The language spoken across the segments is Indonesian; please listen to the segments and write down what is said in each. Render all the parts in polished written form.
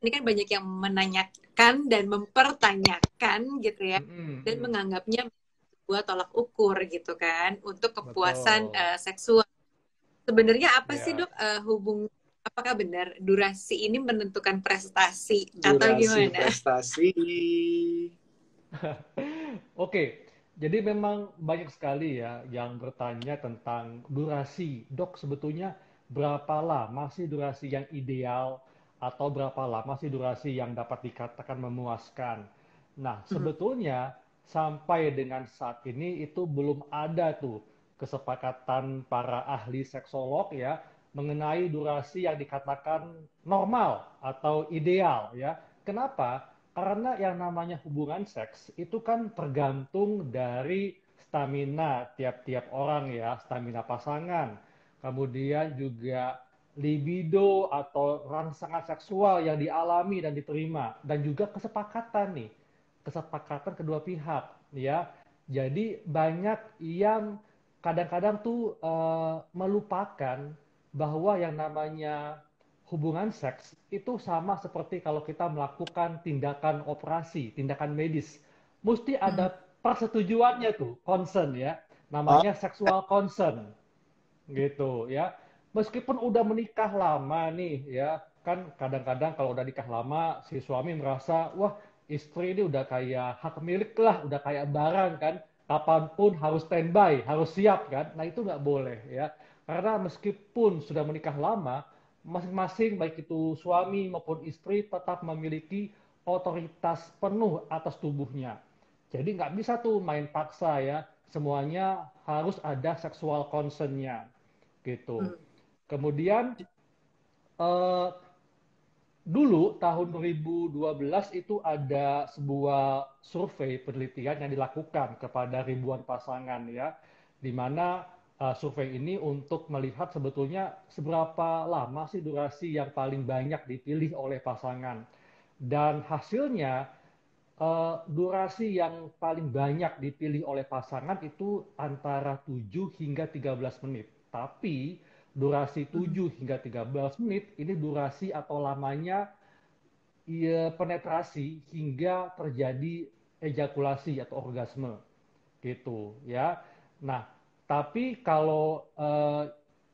ini kan banyak yang menanyakan dan mempertanyakan gitu ya, dan menganggapnya sebuah tolak ukur gitu kan untuk kepuasan Betul. seksual. Sebenarnya apa sih Ya. dok apakah benar durasi ini menentukan prestasi atau Durasi gimana? prestasi. Oke, jadi memang banyak sekali ya yang bertanya tentang durasi. Dok, sebetulnya berapa lama sih durasi yang ideal atau berapa lama sih durasi yang dapat dikatakan memuaskan? Nah, sebetulnya sampai dengan saat ini itu belum ada tuh kesepakatan para ahli seksolog ya mengenai durasi yang dikatakan normal atau ideal ya. Kenapa? Karena yang namanya hubungan seks itu kan tergantung dari stamina tiap-tiap orang ya, stamina pasangan. Kemudian juga libido atau rangsangan seksual yang dialami dan diterima dan juga kesepakatan nih, kesepakatan kedua pihak ya. Jadi banyak yang kadang-kadang tuh melupakan bahwa yang namanya hubungan seks itu sama seperti kalau kita melakukan tindakan operasi, tindakan medis. Mesti ada persetujuannya tuh, consent ya. Oh, Namanya sexual consent gitu ya. Meskipun udah menikah lama nih ya, kan kadang-kadang kalau udah nikah lama si suami merasa, wah istri ini udah kayak hak milik lah, udah kayak barang kan, kapanpun harus standby, harus siap kan. Nah itu nggak boleh ya, karena meskipun sudah menikah lama, masing-masing baik itu suami maupun istri tetap memiliki otoritas penuh atas tubuhnya. Jadi nggak bisa tuh main paksa ya, semuanya harus ada sexual consent-nya gitu. Kemudian eh, dulu tahun 2012 itu ada sebuah survei penelitian yang dilakukan kepada ribuan pasangan ya, di mana survei ini untuk melihat sebetulnya seberapa lama sih durasi yang paling banyak dipilih oleh pasangan. Dan hasilnya durasi yang paling banyak dipilih oleh pasangan itu antara 7 hingga 13 menit. Tapi durasi 7 hingga 13 menit ini durasi atau lamanya ya, penetrasi hingga terjadi ejakulasi atau orgasme gitu ya. Nah, tapi kalau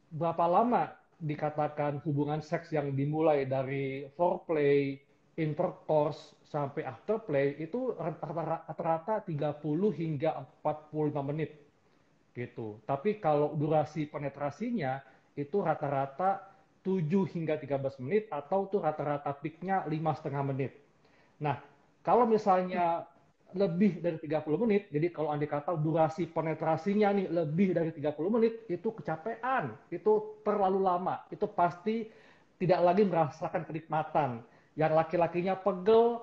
berapa lama dikatakan hubungan seks yang dimulai dari foreplay, intercourse sampai afterplay itu rata-rata 30 hingga 45 menit gitu. Tapi kalau durasi penetrasinya itu rata-rata 7 hingga 13 menit atau tuh rata-rata peaknya 5,5 menit. Nah, kalau misalnya lebih dari 30 menit, jadi kalau andai kata durasi penetrasinya nih lebih dari 30 menit, itu kecapean, itu terlalu lama, itu pasti tidak lagi merasakan kenikmatan. Yang laki-lakinya pegel,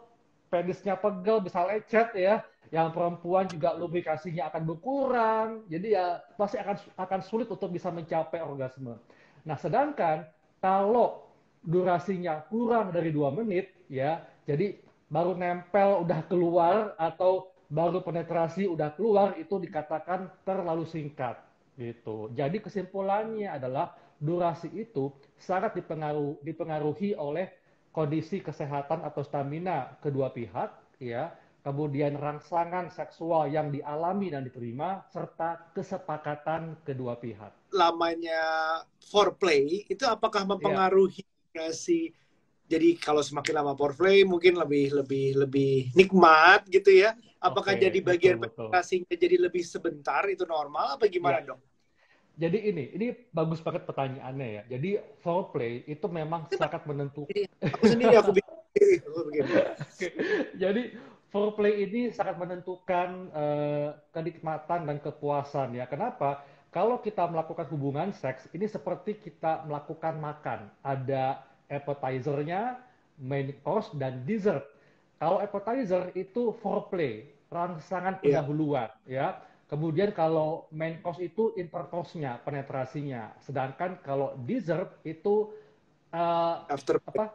penisnya pegel, bisa lecet ya, yang perempuan juga lubrikasinya akan berkurang, jadi ya pasti akan sulit untuk bisa mencapai orgasme. Nah, sedangkan kalau durasinya kurang dari 2 menit ya, jadi baru nempel udah keluar atau baru penetrasi udah keluar itu dikatakan terlalu singkat gitu. Jadi kesimpulannya adalah durasi itu sangat dipengaruhi oleh kondisi kesehatan atau stamina kedua pihak ya, kemudian rangsangan seksual yang dialami dan diterima serta kesepakatan kedua pihak. lamanya foreplay itu apakah Ya, mempengaruhi durasi? Jadi kalau semakin lama foreplay mungkin lebih lebih lebih nikmat gitu ya. Apakah oke, jadi betul bagian betul. penetrasinya jadi lebih sebentar itu normal apa gimana Ya, dok? jadi ini bagus banget pertanyaannya ya. Jadi foreplay itu memang Itu sangat menentukan. Aku sendiri aku bikin sendiri. Aku begini. Oke, jadi foreplay ini sangat menentukan kenikmatan dan kepuasan ya. Kenapa? Kalau kita melakukan hubungan seks, ini seperti kita melakukan makan. Ada appetizer-nya, main course, dan dessert. Kalau appetizer itu foreplay, rangsangan Iya, pendahuluan ya. Kemudian kalau main course itu intercourse-nya, penetrasinya. Sedangkan kalau dessert itu eh, after apa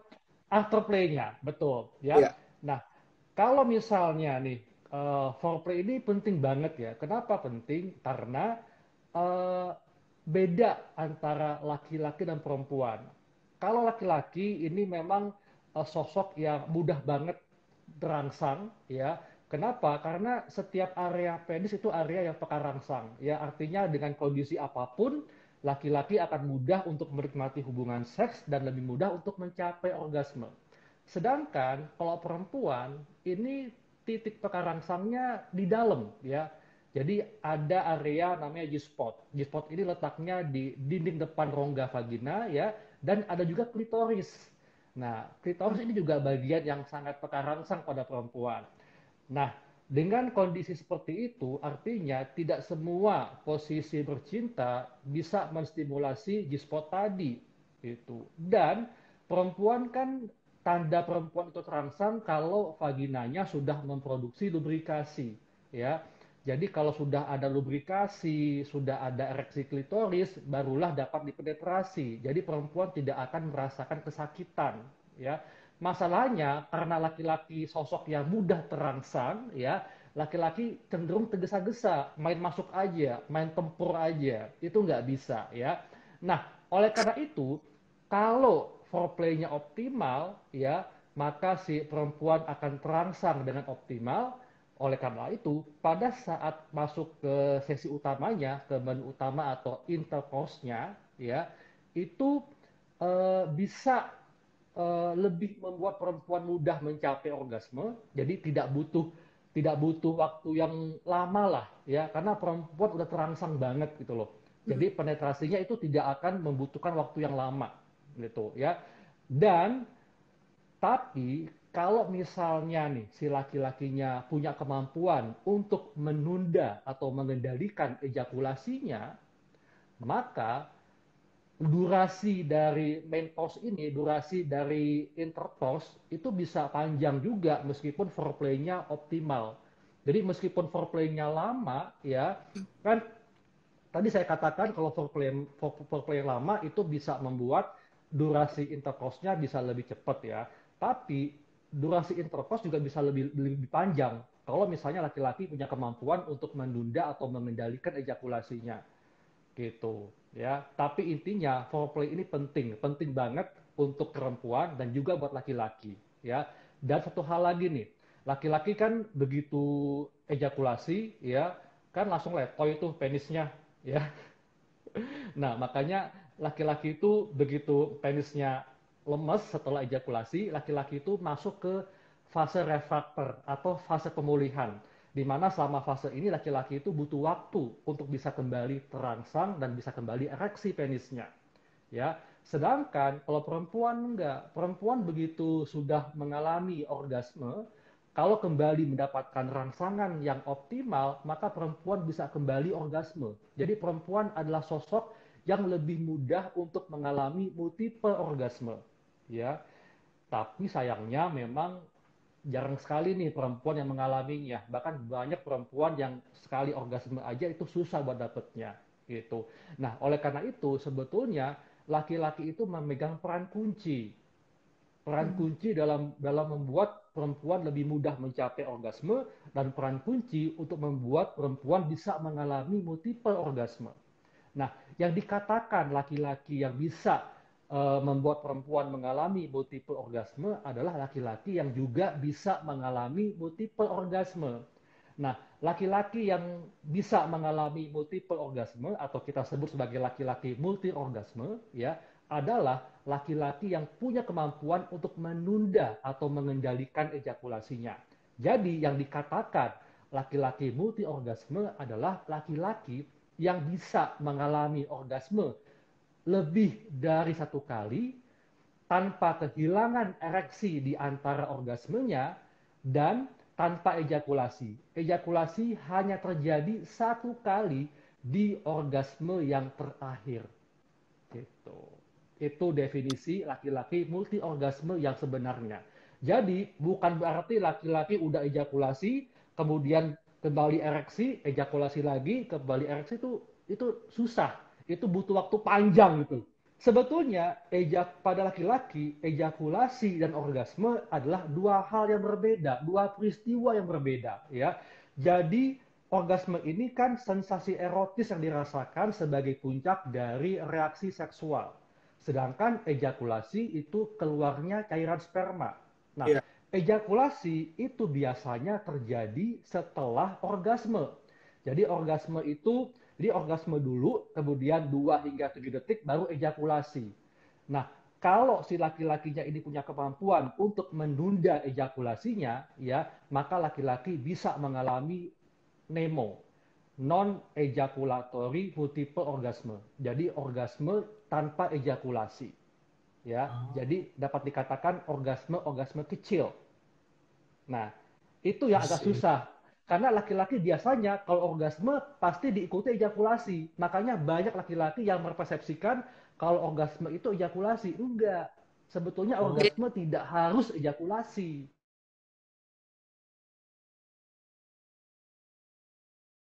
afterplay-nya, betul ya. ya. Nah, kalau misalnya nih foreplay ini penting banget ya. Kenapa penting? Karena eh, beda antara laki-laki dan perempuan. Kalau laki-laki ini memang sosok yang mudah banget terangsang, ya. Kenapa? Karena setiap area penis itu area yang peka rangsang, ya. Artinya dengan kondisi apapun, laki-laki akan mudah untuk menikmati hubungan seks dan lebih mudah untuk mencapai orgasme. Sedangkan kalau perempuan ini titik peka rangsangnya di dalam, ya. Jadi ada area namanya G-spot. G-spot ini letaknya di dinding depan rongga vagina, ya, dan ada juga klitoris. Nah, klitoris ini juga bagian yang sangat peka rangsang pada perempuan. Nah, dengan kondisi seperti itu, artinya tidak semua posisi bercinta bisa menstimulasi G-spot tadi. Itu. Dan perempuan kan tanda perempuan itu terangsang kalau vaginanya sudah memproduksi lubrikasi, ya. Jadi kalau sudah ada lubrikasi, sudah ada ereksi klitoris, barulah dapat dipenetrasi. Jadi perempuan tidak akan merasakan kesakitan, ya. Masalahnya karena laki-laki sosok yang mudah terangsang, ya, laki-laki cenderung tergesa-gesa, main masuk aja, main tempur aja, itu nggak bisa, ya. Nah, oleh karena itu, kalau foreplaynya optimal, ya, maka si perempuan akan terangsang dengan optimal. Oleh karena itu, pada saat masuk ke sesi utamanya, ke menu utama atau intercourse-nya, ya, itu bisa lebih membuat perempuan mudah mencapai orgasme. Jadi tidak butuh waktu yang lama lah, ya, karena perempuan udah terangsang banget gitu loh. Jadi penetrasinya itu tidak akan membutuhkan waktu yang lama gitu, ya. Dan tapi kalau misalnya nih si laki-lakinya punya kemampuan untuk menunda atau mengendalikan ejakulasinya, maka durasi dari main course ini, durasi dari intercourse itu bisa panjang juga meskipun foreplaynya optimal. Jadi meskipun foreplaynya lama, ya, kan tadi saya katakan kalau foreplay lama itu bisa membuat durasi intercourse-nya bisa lebih cepat, ya. Tapi durasi intercourse juga bisa lebih panjang kalau misalnya laki-laki punya kemampuan untuk menunda atau mengendalikan ejakulasinya gitu, ya. Tapi intinya foreplay ini penting banget untuk perempuan dan juga buat laki-laki, ya. Dan satu hal lagi nih, laki-laki kan begitu ejakulasi, ya, kan langsung letoy tuh penisnya, ya. Nah, makanya laki-laki itu begitu penisnya lemes setelah ejakulasi, laki-laki itu masuk ke fase refraktor atau fase pemulihan. Di mana selama fase ini laki-laki itu butuh waktu untuk bisa kembali terangsang dan bisa kembali ereksi penisnya. Ya, sedangkan kalau perempuan enggak, perempuan begitu sudah mengalami orgasme, kalau kembali mendapatkan rangsangan yang optimal, maka perempuan bisa kembali orgasme. Jadi perempuan adalah sosok yang lebih mudah untuk mengalami multiple orgasme. Ya, tapi sayangnya memang jarang sekali nih perempuan yang mengalaminya. Bahkan banyak perempuan yang sekali orgasme aja itu susah buat dapetnya. Gitu. Nah, oleh karena itu sebetulnya laki-laki itu memegang peran kunci dalam membuat perempuan lebih mudah mencapai orgasme dan peran kunci untuk membuat perempuan bisa mengalami multiple orgasme. Nah, yang dikatakan laki-laki yang bisa membuat perempuan mengalami multiple orgasme adalah laki-laki yang juga bisa mengalami multiple orgasme. Nah, laki-laki yang bisa mengalami multiple orgasme atau kita sebut sebagai laki-laki multi orgasme, ya, adalah laki-laki yang punya kemampuan untuk menunda atau mengendalikan ejakulasinya. Jadi yang dikatakan laki-laki multi orgasme adalah laki-laki yang bisa mengalami orgasme lebih dari satu kali tanpa kehilangan ereksi di antara orgasmenya dan tanpa ejakulasi. Ejakulasi hanya terjadi satu kali di orgasme yang terakhir. Gitu. Itu definisi laki-laki multi orgasme yang sebenarnya. Jadi bukan berarti laki-laki udah ejakulasi, kemudian kembali ereksi, ejakulasi lagi, kembali ereksi itu susah. Itu butuh waktu panjang gitu. Sebetulnya pada laki-laki ejakulasi dan orgasme adalah dua hal yang berbeda, dua peristiwa yang berbeda, ya. Jadi orgasme ini kan sensasi erotis yang dirasakan sebagai puncak dari reaksi seksual. Sedangkan ejakulasi itu keluarnya cairan sperma. Nah, Iya. ejakulasi itu biasanya terjadi setelah orgasme. Jadi orgasme dulu, kemudian 2 hingga 7 detik baru ejakulasi. Nah, kalau si laki-lakinya ini punya kemampuan untuk menunda ejakulasinya, ya, maka laki-laki bisa mengalami NEMO, non ejaculatory multiple orgasme. Jadi orgasme tanpa ejakulasi, ya. Jadi dapat dikatakan orgasme kecil. Nah, itu yang agak susah. Karena laki-laki biasanya kalau orgasme pasti diikuti ejakulasi. Makanya banyak laki-laki yang mempersepsikan kalau orgasme itu ejakulasi. Enggak. Sebetulnya orgasme tidak harus ejakulasi.